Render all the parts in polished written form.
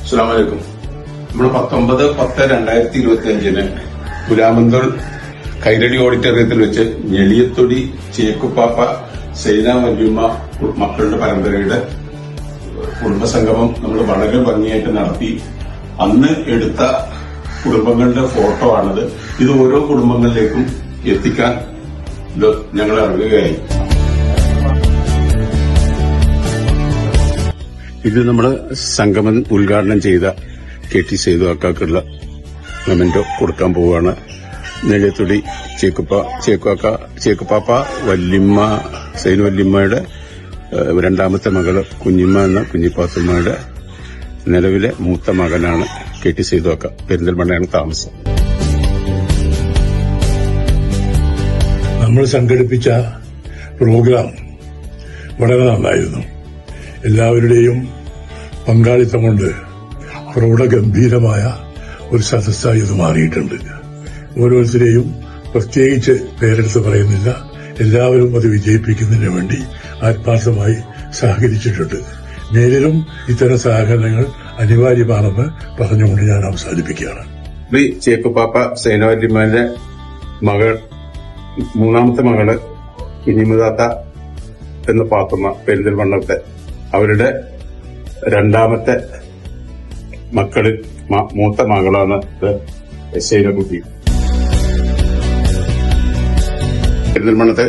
അസ്സലാമു അലൈക്കും. നമ്മൾ 19/10/2025 പുലാമന്തോൾ കൈരളി ഓഡിറ്റോറിയത്തിൽ വെച്ച് ഞെളിയത്തൊടി ചേക്കുപ്പാപ്പ സൈന വല്യമ്മ മക്കളുടെ പരമ്പരയുടെ കുടുംബസംഗമം നമ്മൾ വളരെ ഭംഗിയായിട്ട് നടത്തി. അന്ന് എടുത്ത കുടുംബങ്ങളുടെ ഫോട്ടോ ആണിത്. ഇത് ഓരോ കുടുംബങ്ങളിലേക്കും എത്തിക്കാൻ ഞങ്ങൾ ഇറങ്ങുകയായി. ഇത് നമ്മൾ സംഗമം ഉദ്ഘാടനം ചെയ്ത KT സേതു അക്കാക്കുള്ള മെമന്റോ കൊടുക്കാൻ പോവുകയാണ്. നെല്ലിയത്തൊടി ചേക്കുപ്പാപ്പ വല്യമ്മ സൈന വല്യമ്മയുടെ രണ്ടാമത്തെ മകള് കുഞ്ഞിമ്മ എന്ന കുഞ്ഞിപ്പാത്തുമ്മയുടെ നിലവിലെ മൂത്ത മകനാണ് KT സേതു അക്ക. പെരിന്തൽമണ്ണയാണ് താമസം. നമ്മൾ സംഘടിപ്പിച്ച പ്രോഗ്രാം വളരെ നന്നായിരുന്നു. എല്ലാവരുടെയും പങ്കാളിത്തം കൊണ്ട് പ്രൗഢഗംഭീരമായ ഒരു സദസ്സായി ഇത് മാറിയിട്ടുണ്ട്. ഓരോരുത്തരെയും പ്രത്യേകിച്ച് പേരെടുത്ത് പറയുന്നില്ല. എല്ലാവരും അത് വിജയിപ്പിക്കുന്നതിന് വേണ്ടി ആത്മാർത്ഥമായി സഹകരിച്ചിട്ടുണ്ട്. മേലിലും ഇത്തരം സഹകരണങ്ങൾ അനിവാര്യമാണെന്ന് പറഞ്ഞുകൊണ്ട് ഞാൻ അവസാനിപ്പിക്കുകയാണ്. ചേക്കുപ്പാപ്പ സൈനവല്യമ്മന്റെ മകൾ മൂന്നാമത്തെ മകള് കുഞ്ഞിമുതാത്ത എന്ന പാത്തുമ്മ പെരിന്തൽമണ്ണത്തെ അവരുടെ രണ്ടാമത്തെ മക്കളിൽ മൂത്ത മകളാണ് സൈനകുട്ടി. പെരിന്തൽമണ്ണത്തെ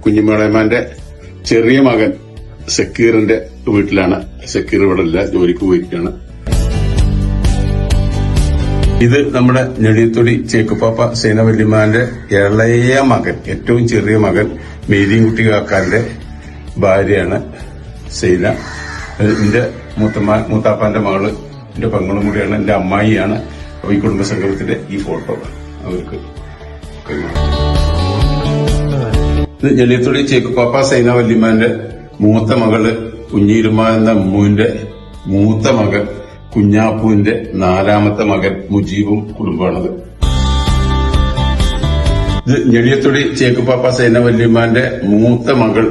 കുഞ്ഞിമളയമാന്റെ ചെറിയ മകൻ സക്കീറിന്റെ വീട്ടിലാണ്. സക്കീർ ഇവിടെ ഇല്ല, ജോലിക്ക് പോയിരിക്കുകയാണ്. ഇത് നമ്മുടെ ഞെളിയത്തൊടി ചേക്കുപ്പാപ്പ സൈന വല്യമ്മാന്റെ ഇളയ മകൻ, ഏറ്റവും ചെറിയ മകൻ മേരിയൻകുട്ടി കാക്കാന്റെ ഭാര്യയാണ് സൈന. എന്റെ മൂത്താപ്പാന്റെ മകള് എന്റെ പെങ്ങളും കൂടിയാണ്, എന്റെ അമ്മായിയാണ്. ഈ കുടുംബസംഗമത്തിന്റെ ഈ ഫോട്ടോ അവർക്ക് ഇത് ഞെളിയത്തൊടി ചേക്കുപ്പാപ്പ സൈന വല്യമ്മാന്റെ മൂത്ത മകള് കുഞ്ഞീരുമ എന്ന അമ്മുവിന്റെ മൂത്ത മകൻ കുഞ്ഞാപ്പുവിന്റെ നാലാമത്തെ മകൻ മുജീബും കുടുംബമാണത്. ഇത് ഞെളിയത്തൊടി ചേക്കുപ്പാപ്പ സൈന വല്യമ്മാന്റെ മൂത്ത മകൾ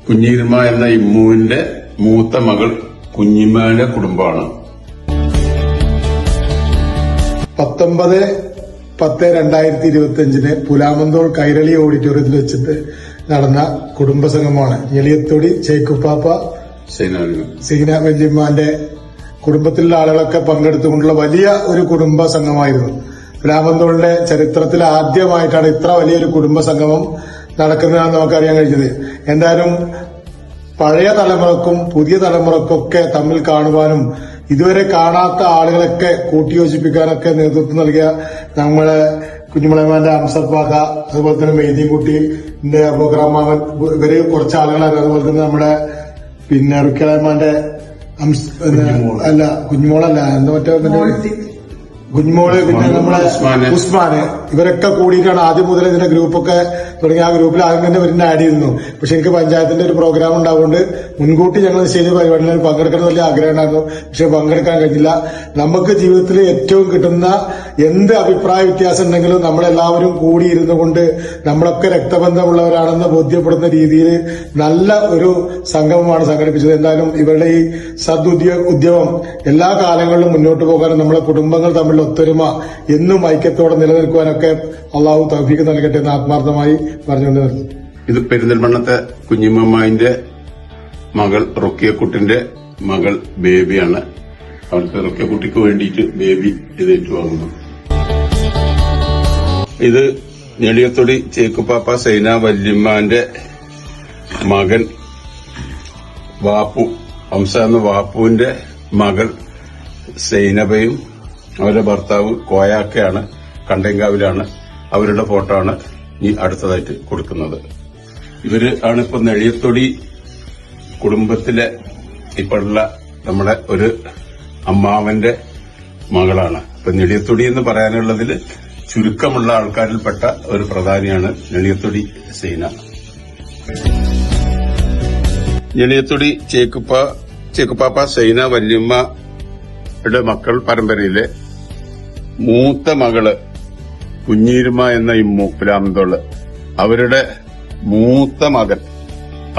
കുഞ്ഞീരുമ എന്ന ഇമ്മുവിന്റെ മൂത്ത മകൾ കുഞ്ഞിമ്മയുടെ കുടുംബമാണ്. 19/10/2025 പുലാമന്തോൾ കൈരളി ഓഡിറ്റോറിയത്തിൽ വെച്ചിട്ട് നടന്ന കുടുംബസംഗമമാണ്. ഞെളിയത്തൊടി ചേക്കുപ്പാപ്പ സൈന വല്യമ്മാന്റെ കുടുംബത്തിലുള്ള ആളുകളൊക്കെ പങ്കെടുത്തുകൊണ്ടുള്ള വലിയ ഒരു കുടുംബ സംഗമമായിരുന്നു. പുലാമന്തോളിന്റെ ചരിത്രത്തിൽ ആദ്യമായിട്ടാണ് ഇത്ര വലിയൊരു കുടുംബ സംഗമം നടക്കുന്നതെന്ന് നമുക്കറിയാൻ കഴിഞ്ഞത്. എന്തായാലും പഴയ തലമുറക്കും പുതിയ തലമുറക്കൊക്കെ തമ്മിൽ കാണുവാനും ഇതുവരെ കാണാത്ത ആളുകളൊക്കെ കൂട്ടിയോജിപ്പിക്കാനൊക്കെ നേതൃത്വം നൽകിയ നമ്മളെ കുഞ്ഞുമളയമാന്റെ അംസർപ്പാക്ക, അതുപോലെ തന്നെ മെയ്തീൻകുട്ടിന്റെ അബൂഖറാമാവൻ, ഇവര് കുറച്ച് ആളുകളാണ്. അതുപോലെ തന്നെ നമ്മുടെ റുക്കിയളയമാന്റെ അല്ല കുഞ്ഞുമോളല്ല എന്താ മറ്റേ കുഞ്ഞുമോള്, പിന്നെ നമ്മളെ ഉസ്മാന്, ഇവരൊക്കെ കൂടിയിട്ടാണ് ആദ്യം മുതൽ ഇതിന്റെ ഗ്രൂപ്പൊക്കെ തുടങ്ങി. ആ ഗ്രൂപ്പിൽ ആദ്യം തന്നെ ഇവരിനെ ആഡ് ചെയ്തിരുന്നു. പക്ഷെ എനിക്ക് പഞ്ചായത്തിന്റെ ഒരു പ്രോഗ്രാം ഉണ്ടാവുകൊണ്ട് മുൻകൂട്ടി ഞങ്ങൾ സ്റ്റേജ് പരിപാടിയിൽ പങ്കെടുക്കണം വലിയ ആഗ്രഹം ഉണ്ടായിരുന്നു. പക്ഷെ പങ്കെടുക്കാൻ കഴിഞ്ഞില്ല. നമുക്ക് ജീവിതത്തിൽ ഏറ്റവും കിട്ടുന്ന എന്ത് അഭിപ്രായ വ്യത്യാസം ഉണ്ടെങ്കിലും നമ്മളെല്ലാവരും കൂടിയിരുന്നു കൊണ്ട് നമ്മളൊക്കെ രക്തബന്ധമുള്ളവരാണെന്ന് ബോധ്യപ്പെടുന്ന രീതിയിൽ നല്ല ഒരു സംഗമമാണ് സംഘടിപ്പിച്ചത്. എന്തായാലും ഇവരുടെ ഈ ഉദ്യമം എല്ലാ കാലങ്ങളിലും മുന്നോട്ട് പോകാനും നമ്മുടെ കുടുംബങ്ങൾ തമ്മിൽ ഒത്തൊരുമ എന്നും ഐക്യത്തോടെ നിലനിൽക്കുവാനൊക്കെ അള്ളാഹു തൗഫീഖ് നൽകട്ടെ എന്ന് ആത്മാർത്ഥമായി പറഞ്ഞുകൊണ്ട് നിർത്തി. ഇത് പെരിന്തൽമണ്ണത്തെ കുഞ്ഞിമ്മന്റെ മകൾ റുക്കിയക്കുട്ടിന്റെ മകൾ ബേബിയാണ്. അവർക്ക് റുക്കിയക്കുട്ടിക്ക് വേണ്ടിയിട്ട് ബേബി ഇത് ഏറ്റുവാങ്ങുന്നു. ഇത് ഞെളിയത്തൊടി ചേക്കുപ്പാപ്പ സൈന വല്യമ്മാന്റെ മകൻ വാപ്പു, ഹംസ എന്ന വാപ്പുവിന്റെ മകൾ സൈനബയും അവരുടെ ഭർത്താവ് കോയാക്കയാണ്, കണ്ടേങ്കാവിലാണ്. അവരുടെ ഫോട്ടോ ആണ് ഈ അടുത്തതായിട്ട് കൊടുക്കുന്നത്. ഇവര് ആണ് ഇപ്പൊ നെളിയത്തൊടി കുടുംബത്തിലെ ഇപ്പോഴുള്ള നമ്മുടെ ഒരു അമ്മാവന്റെ മകളാണ്. ഇപ്പൊ നെളിയത്തൊടി എന്ന് പറയാനുള്ളതിൽ ചുരുക്കമുള്ള ആൾക്കാരിൽപ്പെട്ട ഒരു പ്രധാനിയാണ് നെളിയത്തൊടി സൈന. നെളിയത്തൊടി ചേക്കുപ്പാപ്പ സൈന വല്യമ്മയുടെ മക്കൾ പരമ്പരയിലെ മൂത്ത മകള് കുഞ്ഞീരുമ എന്ന ഇമ്മു പുലാമന്തോള്, അവരുടെ മൂത്ത മകൻ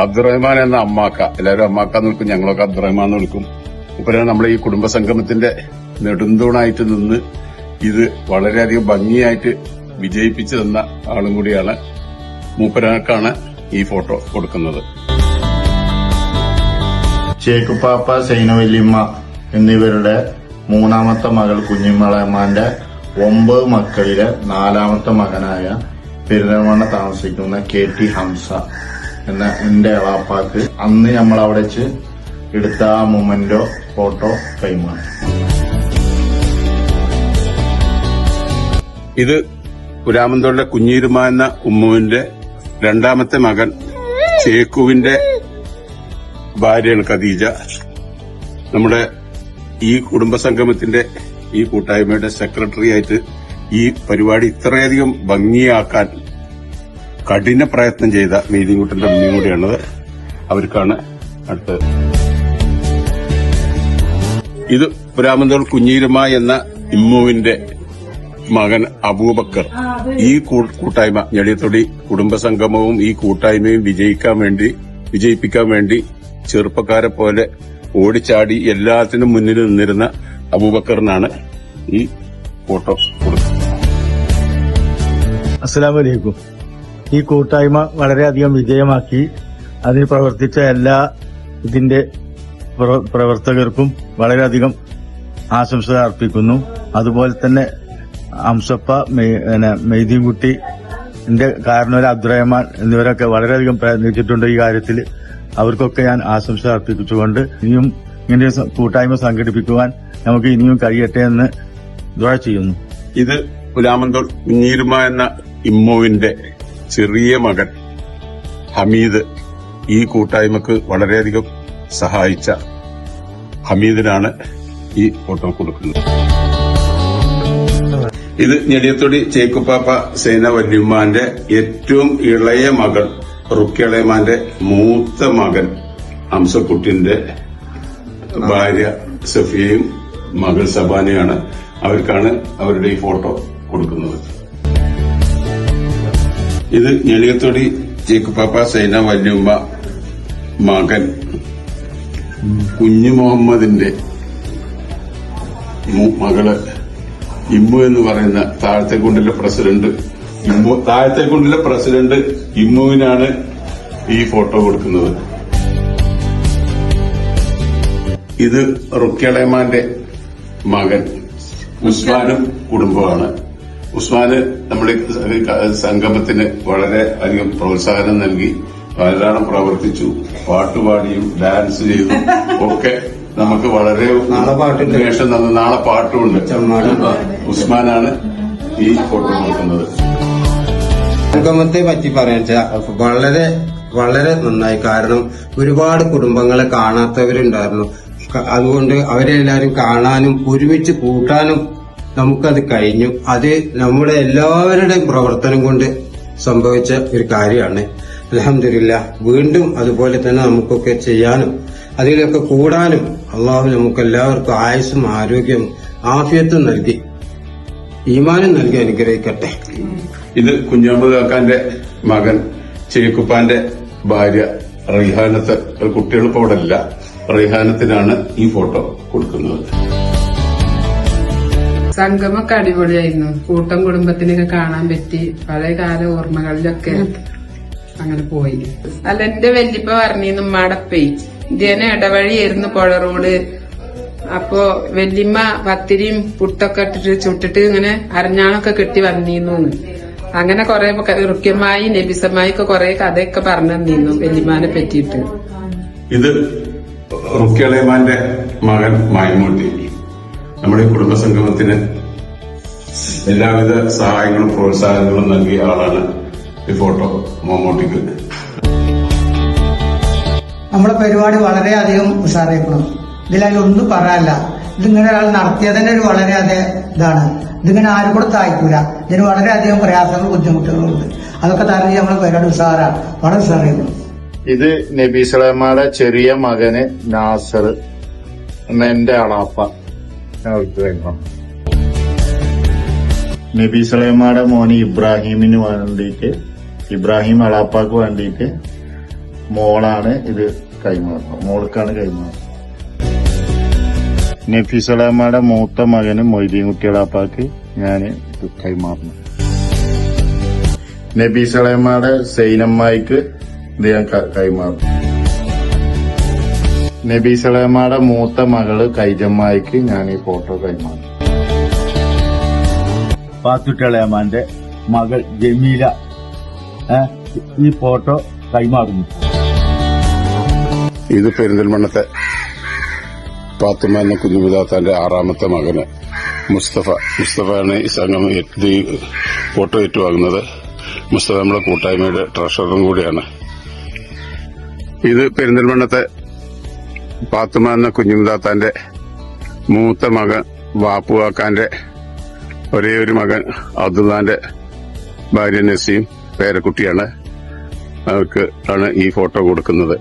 അബ്ദുറഹ്മാൻ എന്ന അമ്മാക്ക, എല്ലാവരും അമ്മാക്ക എന്ന് വിളിക്കും, ഞങ്ങളൊക്കെ അബ്ദുറഹ്മാൻ എന്ന് വിളിക്കും. മൂപ്പരാണ് നമ്മളെ ഈ കുടുംബസംഗമത്തിന്റെ നെടുന്തൂണായിട്ട് നിന്ന് ഇത് വളരെയധികം ഭംഗിയായിട്ട് വിജയിപ്പിച്ചു തന്ന ആളും കൂടിയാണ്. മൂപ്പരാക്കാണ് ഈ ഫോട്ടോ കൊടുക്കുന്നത്. ചേക്കുപ്പാപ്പ സൈനവല്യമ്മ എന്നിവരുടെ മൂന്നാമത്തെ മകൾ കുഞ്ഞിമളയമ്മാന്റെ 9 മക്കളിലെ 4ാമത്തെ മകനായ പെരുന്തൽമണ്ണ താമസിക്കുന്ന KT ഹംസ എന്ന എന്റെ എളാപ്പാക്ക് അന്ന് നമ്മൾ അവിടെ വെച്ച് എടുത്ത ആ മൊമെന്റോ ഫോട്ടോ കൈമാറി. ഇത് പുരാമന്തോളിലെ കുഞ്ഞീരുമ എന്ന ഉമ്മുവിന്റെ 2ാമത്തെ മകൻ ചേക്കുവിന്റെ ഭാര്യയാണ് ഖദീജ. നമ്മുടെ ഈ കുടുംബസംഗമത്തിന്റെ ഈ കൂട്ടായ്മയുടെ സെക്രട്ടറി ആയിട്ട് ഈ പരിപാടി ഇത്രയധികം ഭംഗിയാക്കാൻ കഠിന പ്രയത്നം ചെയ്ത മീതിൻകുട്ടന്റെ അമ്മയും കൂടിയാണത്. അവർക്കാണ് അടുത്തത്. ഇത് പുരാമന്തോൾ കുഞ്ഞീരുമ എന്ന ഇമ്മുവിന്റെ മകൻ അബൂബക്കർ. ഈ കൂട്ടായ്മ ഞെളിയത്തൊടി കുടുംബസംഗമവും ഈ കൂട്ടായ്മയും വിജയിപ്പിക്കാൻ വേണ്ടി ചെറുപ്പക്കാരെ പോലെ ഓടിച്ചാടി എല്ലാത്തിനും മുന്നിൽ നിന്നിരുന്ന അബൂബക്കറിനാണ് ഈ ഫോട്ടോ കൊടുക്കുന്നത്. അസ്സലാമു അലൈക്കും. ഈ കൂട്ടായ്മ വളരെയധികം വിജയമാക്കി അതിന് പ്രവർത്തിച്ച എല്ലാ ഇതിന്റെ പ്രവർത്തകർക്കും വളരെയധികം ആശംസകൾ അർപ്പിക്കുന്നു. അതുപോലെ തന്നെ അംസപ്പ, മെയ്തീൻകുട്ടി, കാരണവർ അബ്ദുറഹ്മാൻ എന്നിവരൊക്കെ വളരെയധികം പ്രയത്നിച്ചിട്ടുണ്ട് ഈ കാര്യത്തിൽ. അവർക്കൊക്കെ ഞാൻ ആശംസ അർപ്പിച്ചുകൊണ്ട് ഇനിയും ഇങ്ങനെ കൂട്ടായ്മ സംഘടിപ്പിക്കുവാൻ നമുക്ക് ഇനിയും കഴിയട്ടെ എന്ന് ദുആ ചെയ്യുന്നു. ഇത് പുലാമന്തോൾ കുഞ്ഞീരുമ എന്ന ഇമ്മുവിന്റെ ചെറിയ മകൻ ഹമീദ്. ഈ കൂട്ടായ്മക്ക് വളരെയധികം സഹായിച്ച ഹമീദിനാണ് ഈ ഫോട്ടോ കൊടുക്കുന്നത്. ഇത് ഞെടിയത്തൊടി ചേക്കുപ്പാപ്പ സേന വല്യമ്മാന്റെ ഏറ്റവും ഇളയ മകൾ റുക്കിയളയമാന്റെ മൂത്ത മകൻ അംസക്കുട്ടിന്റെ ഭാര്യ സഫിയയും മകൾ സബാനയാണ്. അവർക്കാണ് അവരുടെ ഈ ഫോട്ടോ കൊടുക്കുന്നത്. ഇത് ഞെളിയത്തൊടി ചേക്കുപ്പാപ്പ സേന വല്യമ്മ മകൻ കുഞ്ഞു മുഹമ്മദിന്റെ മകള് ഇമ്മു എന്ന് പറയുന്ന താഴത്തേക്കുണ്ടിലെ പ്രസിഡന്റ് ഇമ്മുവിനാണ് ഈ ഫോട്ടോ കൊടുക്കുന്നത്. ഇത് റുക്കിയളയമാന്റെ മകൻ ഉസ്മാനും കുടുംബമാണ്. ഉസ്മാന് നമ്മുടെ സംഗമത്തിന് വളരെ അധികം പ്രോത്സാഹനം നൽകി ധാരാളം പ്രവർത്തിച്ചു. പാട്ടുപാടിയും ഡാൻസ് ചെയ്തും ഒക്കെ നമുക്ക് വളരെ ശേഷം നാളെ പാട്ടുമുണ്ട്. ഉസ്മാനാണ് ഈ ഫോട്ടോ കൊടുക്കുന്നത്. സംഗമത്തെ പറ്റി പറയാൻ വളരെ വളരെ നന്നായി. കാരണം ഒരുപാട് കുടുംബങ്ങളെ കാണാത്തവരുണ്ടായിരുന്നു. അതുകൊണ്ട് അവരെല്ലാരും കാണാനും ഒരുമിച്ച് കൂട്ടാനും നമുക്കത് കഴിഞ്ഞു. അത് നമ്മുടെ എല്ലാവരുടെയും പ്രവർത്തനം കൊണ്ട് സംഭവിച്ച ഒരു കാര്യമാണ്. അൽഹംദുലില്ലാ. വീണ്ടും അതുപോലെ തന്നെ നമുക്കൊക്കെ ചെയ്യാനും അതിലൊക്കെ കൂടാനും അള്ളാഹു നമുക്കെല്ലാവർക്കും ആയുസ്സും ആരോഗ്യം ആഫിയത്തും നൽകി ഈമാനും നൽകി അനുഗ്രഹിക്കട്ടെ. ഇത് കുഞ്ഞാമ്പ് കാക്കാന്റെ മകൻ ചേക്കുപ്പാന്റെ ഭാര്യ റൈഹാനത്ത്. കുട്ടികളിപ്പോ അവിടെ ഇല്ല. റൈഹാനത്തിനാണ് ഈ ഫോട്ടോ കൊടുക്കുന്നത്. സംഗമൊക്കെ അടിപൊളിയായിരുന്നു. കൂട്ടം കുടുംബത്തിനൊക്കെ കാണാൻ പറ്റി. പഴയ കാല ഓർമ്മകളിലൊക്കെ അങ്ങനെ പോയി. അല്ല, എന്റെ വല്യപ്പ പറഞ്ഞിരുന്നു മടപ്പേ ഇതേനെ ഇടവഴിയായിരുന്നു പുഴ റോഡ്. അപ്പോ വല്യമ്മ പത്തിരിയും പുട്ടൊക്കെ ഇട്ടിട്ട് ചുട്ടിട്ട് ഇങ്ങനെ അരഞ്ഞാണൊക്കെ കെട്ടി വന്നിരുന്നു. അങ്ങനെ കുറെ റുക്യമായി നബിസമായി ഒക്കെ കുറെ കഥയൊക്കെ പറഞ്ഞു തന്നിരുന്നു വല്യമ്മാനെ പറ്റിയിട്ട്. ഇത് റുക്കിയളയമാന്റെ മകൻ മൈമൂട്ടി. നമ്മുടെ ഈ കുടുംബസംഗമത്തിന് എല്ലാവിധ സഹായങ്ങളും പ്രോത്സാഹനങ്ങളും നൽകിയ ആളാണ് ഈ ഫോട്ടോ മമ്മൂട്ടിക്ക്. നമ്മുടെ പരിപാടി വളരെയധികം ഉഷാറായിക്കണം. ഇതിലൊന്നും പറയാനില്ല. ഇതിങ്ങനെ ഒരാൾ നടത്തിയതിന്റെ ഒരു വളരെയധികം ഇതാണ്. ഇതിങ്ങനെ ആരും കൂടെ തായ്ക്കൂല. ഇതിന് വളരെയധികം പ്രയാസങ്ങളും ബുദ്ധിമുട്ടുകളുണ്ട്. അതൊക്കെ തരണം നമ്മളെ പരിപാടി ഉഷാറാണ്. വളരെ ഉഷാറായിരുന്നു. ഇത് നബി സുലൈമാന്റെ ചെറിയ മകന് നാസർ എന്ന എന്റെ അളാപ്പ. നബി സുലൈമാന്റെ മോന് ഇബ്രാഹിമിന് വേണ്ടിയിട്ട്, ഇബ്രാഹിം അളാപ്പാക്ക് വേണ്ടിയിട്ട് മോളാണ് ഇത് കൈമാറുന്നത്. മോൾക്കാണ് കൈമാറുന്നത്. നഫീസലമ്മയുടെ മൂത്ത മകന് മൊയ്തീൻ കുട്ടികളാപ്പാക്ക് ഞാൻ കൈമാറുന്നു. നബീസലമ്മയുടെ സൈനമ്മായിക്ക് ഇത് ഞാൻ കൈമാറുന്നു. നബീസലമ്മയുടെ മൂത്ത മകള് കൈജമ്മായിക്ക് ഞാൻ ഈ ഫോട്ടോ കൈമാറുന്നു. പാത്തുട്ടിളയമാന്റെ മകൾ ജമീല ഈ ഫോട്ടോ കൈമാറുന്നു. ഇത് പെരിന്തൽമണ്ണത്തെ പാത്തുമ്മ എന്ന കുഞ്ഞുമുദാത്താന്റെ 6ാമത്തെ മകന് മുസ്തഫയാണ് ഈ സംഘം ഈ ഫോട്ടോ ഏറ്റുവാങ്ങുന്നത്. മുസ്തഫ നമ്മുടെ കൂട്ടായ്മയുടെ ട്രഷററും കൂടിയാണ്. ഇത് പെരിന്തൽമണ്ണത്തെ പാത്തുമ്മ എന്ന കുഞ്ഞുമുദാത്താന്റെ മൂത്ത മകൻ വാപ്പുവാക്കാന്റെ ഒരേ ഒരു മകൻ അബ്ദുള്ളാന്റെ ഭാര്യ നസീം പേരക്കുട്ടിയാണ്. അവർക്ക് ആണ് ഈ ഫോട്ടോ കൊടുക്കുന്നത്.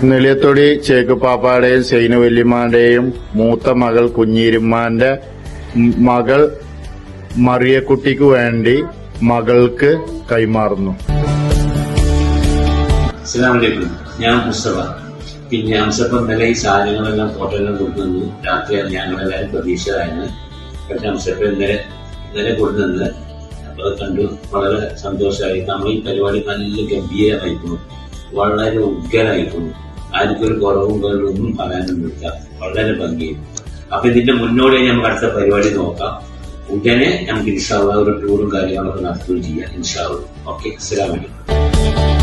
നെല്ലിയത്തൊടി ചേക്കുപ്പാപ്പായുടെയും സൈന വല്യമ്മാന്റെയും മൂത്ത മകൾ കുഞ്ഞീരുമ്മാന്റെ മകൾ മറിയക്കുട്ടിക്ക് വേണ്ടി മകൾക്ക് കൈമാറുന്നു. അസ്സലാമലൈക്കും. ഞാൻ മുസ്തഫ. പിന്നെ അംസപ്പ ഇന്നലെ ഈ സാധനങ്ങളെല്ലാം ഫോട്ടോ എല്ലാം കൊടുക്കുന്നു. രാത്രിയാണ് ഞങ്ങളെല്ലാവരും പ്രതീക്ഷയായിരുന്നു. പക്ഷെ അംസപ്പ ഇന്നലെ കൊടുക്കുന്നത് അപ്പൊ അത് കണ്ടു വളരെ സന്തോഷമായി. നമ്മൾ ഈ പരിപാടി നല്ല ഗംഭീരമായിരിക്കുന്നു, വളരെ ഉഗ്രനായിരിക്കുന്നു. ആർക്കൊരു കുറവും ഒന്നും പറയാനൊന്നുമില്ല, വളരെ ഭംഗിയും. അപ്പൊ ഇതിന്റെ മുന്നോടിയായി നമുക്ക് അടുത്ത പരിപാടി നോക്കാം. ഉടനെ നമുക്ക് ഇൻഷാ അല്ലാഹ് ഒരു ടൂറും കാര്യങ്ങളൊക്കെ നടത്തുകയും ചെയ്യാം ഇൻഷാ അല്ലാഹ്. ഓക്കെ, അസ്സലാമു അലൈക്കും.